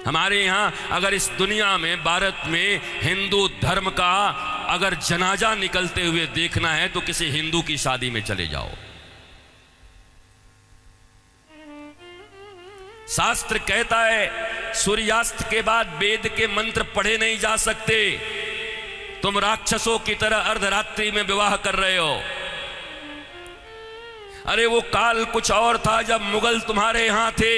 हमारे यहाँ अगर इस दुनिया में, भारत में हिंदू धर्म का अगर जनाजा निकलते हुए देखना है तो किसी हिंदू की शादी में चले जाओ। शास्त्र कहता है सूर्यास्त के बाद वेद के मंत्र पढ़े नहीं जा सकते। तुम राक्षसों की तरह अर्धरात्रि में विवाह कर रहे हो। अरे वो काल कुछ और था जब मुगल तुम्हारे यहां थे।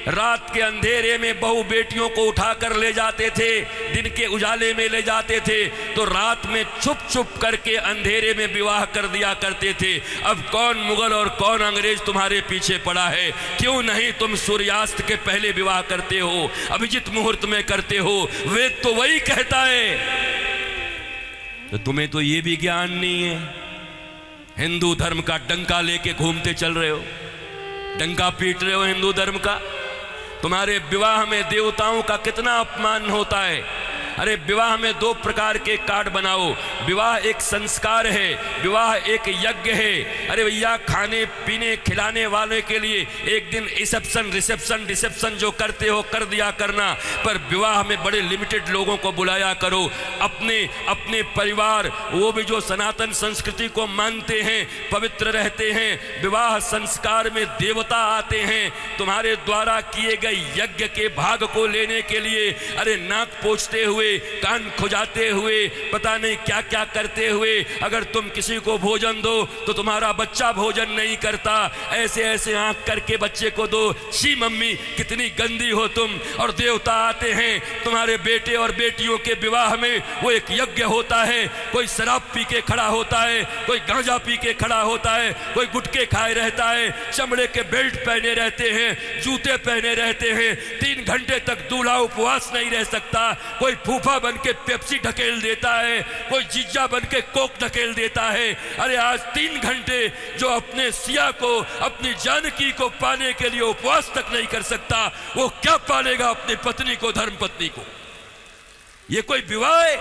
रात के अंधेरे में बहू बेटियों को उठाकर ले जाते थे, दिन के उजाले में ले जाते थे, तो रात में छुप छुप करके अंधेरे में विवाह कर दिया करते थे। अब कौन मुगल और कौन अंग्रेज तुम्हारे पीछे पड़ा है? क्यों नहीं तुम सूर्यास्त के पहले विवाह करते हो, अभिजित मुहूर्त में करते हो? वेद तो वही कहता है। तो तुम्हें तो ये भी ज्ञान नहीं है। हिंदू धर्म का डंका लेके घूमते चल रहे हो, डंका पीट रहे हो हिंदू धर्म का। तुम्हारे विवाह में देवताओं का कितना अपमान होता है। अरे विवाह में दो प्रकार के कार्ड बनाओ। विवाह एक संस्कार है, विवाह एक यज्ञ है। अरे भैया, खाने पीने खिलाने वाले के लिए एक दिन रिसेप्शन जो करते हो कर दिया करना, पर विवाह में बड़े लिमिटेड लोगों को बुलाया करो। अपने अपने परिवार, वो भी जो सनातन संस्कृति को मानते हैं, पवित्र रहते हैं। विवाह संस्कार में देवता आते हैं तुम्हारे द्वारा किए गए यज्ञ के भाग को लेने के लिए। अरे नाक पोंछते हुए, कान खुजाते हुए, पता नहीं क्या क्या करते हुए अगर तुम किसी को भोजन दो तो तुम्हारा बच्चा भोजन नहीं करता। ऐसे ऐसे आंख करके बच्चे को दो। शी मम्मी कितनी गंदी हो तुम। और देवता आते हैं तुम्हारे बेटे और बेटियों के विवाह में। वो एक यज्ञ होता है। कोई शराब पी के खड़ा होता है, कोई गांजा पी के खड़ा होता है, कोई गुटके खाए रहता है, चमड़े के बेल्ट पहने रहते हैं, जूते पहने रहते हैं। 3 घंटे तक दूल्हा उपवास नहीं रह सकता। कोई फूफा बन के पेप्सी ढकेल देता है, कोई जीजा बन के कोक ढकेल देता है। अरे आज 3 घंटे जो अपने सिया को, अपनी जानकी को पाने के लिए उपवास तक नहीं कर सकता, वो क्या पालेगा अपनी पत्नी को, धर्म पत्नी को? ये कोई विवाह है?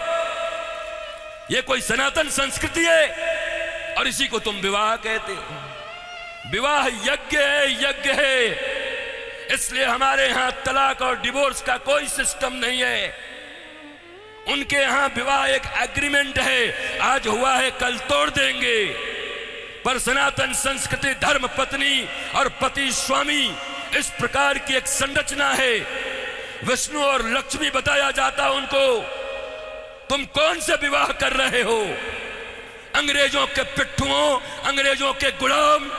ये कोई सनातन संस्कृति है? और इसी को तुम विवाह कहते हो। विवाह यज्ञ है, यज्ञ है। इसलिए हमारे यहां तलाक और डिवोर्स का कोई सिस्टम नहीं है। उनके यहां विवाह एक एग्रीमेंट है, आज हुआ है कल तोड़ देंगे। पर सनातन संस्कृति धर्म पत्नी और पति स्वामी, इस प्रकार की एक संरचना है। विष्णु और लक्ष्मी बताया जाता उनको। तुम कौन से विवाह कर रहे हो? अंग्रेजों के पिट्ठुओं, अंग्रेजों के गुलाम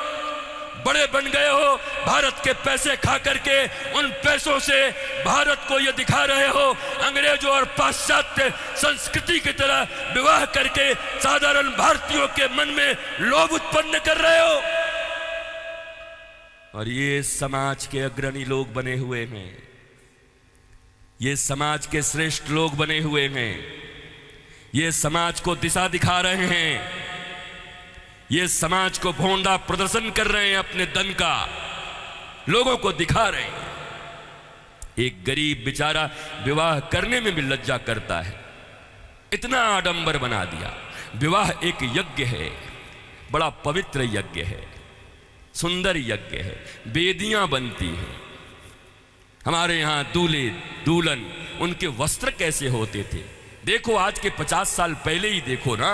बड़े बन गए हो। भारत के पैसे खा करके उन पैसों से भारत को ये दिखा रहे हो अंग्रेजों और पाश्चात्य संस्कृति की तरह विवाह करके साधारण भारतीयों के मन में लोभ उत्पन्न कर रहे हो। और ये समाज के अग्रणी लोग बने हुए हैं, ये समाज के श्रेष्ठ लोग बने हुए हैं, ये समाज को दिशा दिखा रहे हैं, ये समाज को भोंडा प्रदर्शन कर रहे हैं, अपने धन का लोगों को दिखा रहे हैं। एक गरीब बेचारा विवाह करने में भी लज्जा करता है, इतना आडंबर बना दिया। विवाह एक यज्ञ है, बड़ा पवित्र यज्ञ है, सुंदर यज्ञ है, वेदियां बनती हैं। हमारे यहां दूल्हे दुल्हन, उनके वस्त्र कैसे होते थे? देखो आज के 50 साल पहले ही देखो ना,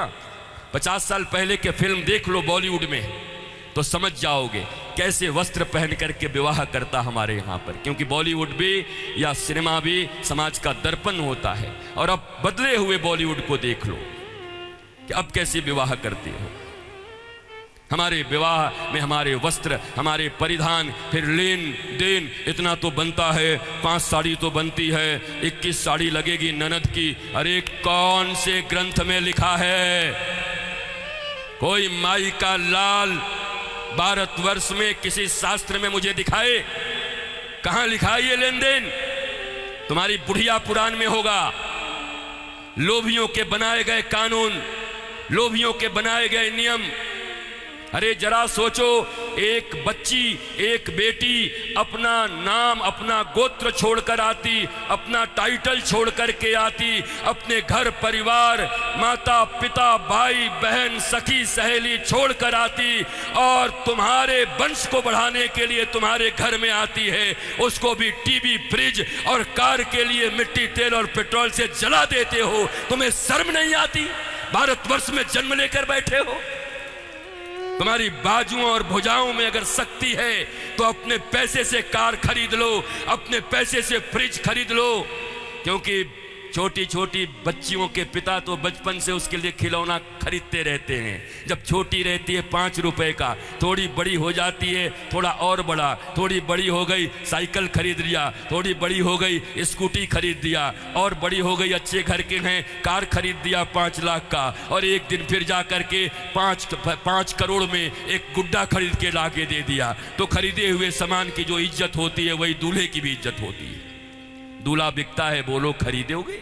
50 साल पहले के फिल्म देख लो बॉलीवुड में, तो समझ जाओगे कैसे वस्त्र पहन करके विवाह करता हमारे यहाँ पर। क्योंकि बॉलीवुड भी या सिनेमा भी समाज का दर्पण होता है। और अब बदले हुए बॉलीवुड को देख लो कि अब कैसे विवाह करते हो। हमारे विवाह में हमारे वस्त्र, हमारे परिधान, फिर लेन देन इतना तो बनता है। 5 साड़ी तो बनती है, 21 साड़ी लगेगी ननद की। अरे कौन से ग्रंथ में लिखा है? कोई माई का लाल भारतवर्ष में किसी शास्त्र में मुझे दिखाए? कहां लिखा है ये लेन देन? तुम्हारी बुढ़िया पुराण में होगा। लोभियों के बनाए गए कानून, लोभियों के बनाए गए नियम, अरे जरा सोचो, एक बच्ची, एक बेटी अपना नाम, अपना गोत्र छोड़कर आती, अपना टाइटल छोड़ करके आती, अपने घर परिवार, माता पिता, भाई बहन, सखी सहेली छोड़कर आती और तुम्हारे वंश को बढ़ाने के लिए तुम्हारे घर में आती है। उसको भी टीवी, फ्रिज और कार के लिए मिट्टी, तेल और पेट्रोल से जला देते हो। तुम्हें शर्म नहीं आती? भारतवर्ष में जन्म लेकर बैठे हो। तुम्हारी बाजुओं और भुजाओं में अगर शक्ति है तो अपने पैसे से कार खरीद लो, अपने पैसे से फ्रिज खरीद लो, क्योंकि छोटी छोटी बच्चियों के पिता तो बचपन से उसके लिए खिलौना खरीदते रहते हैं। जब छोटी रहती है 5 रुपए का, थोड़ी बड़ी हो जाती है थोड़ा और बड़ा, थोड़ी बड़ी हो गई साइकिल खरीद लिया, थोड़ी बड़ी हो गई स्कूटी खरीद दिया, और बड़ी हो गई अच्छे घर के हैं कार खरीद दिया 5 लाख का, और एक दिन फिर जा करके 5 करोड़ में एक गुड्डा खरीद के ला के दे दिया। तो खरीदे हुए सामान की जो इज्जत होती है वही दूल्हे की भी इज्जत होती है। दूल्हा बिकता है, बोलो खरीदोगे?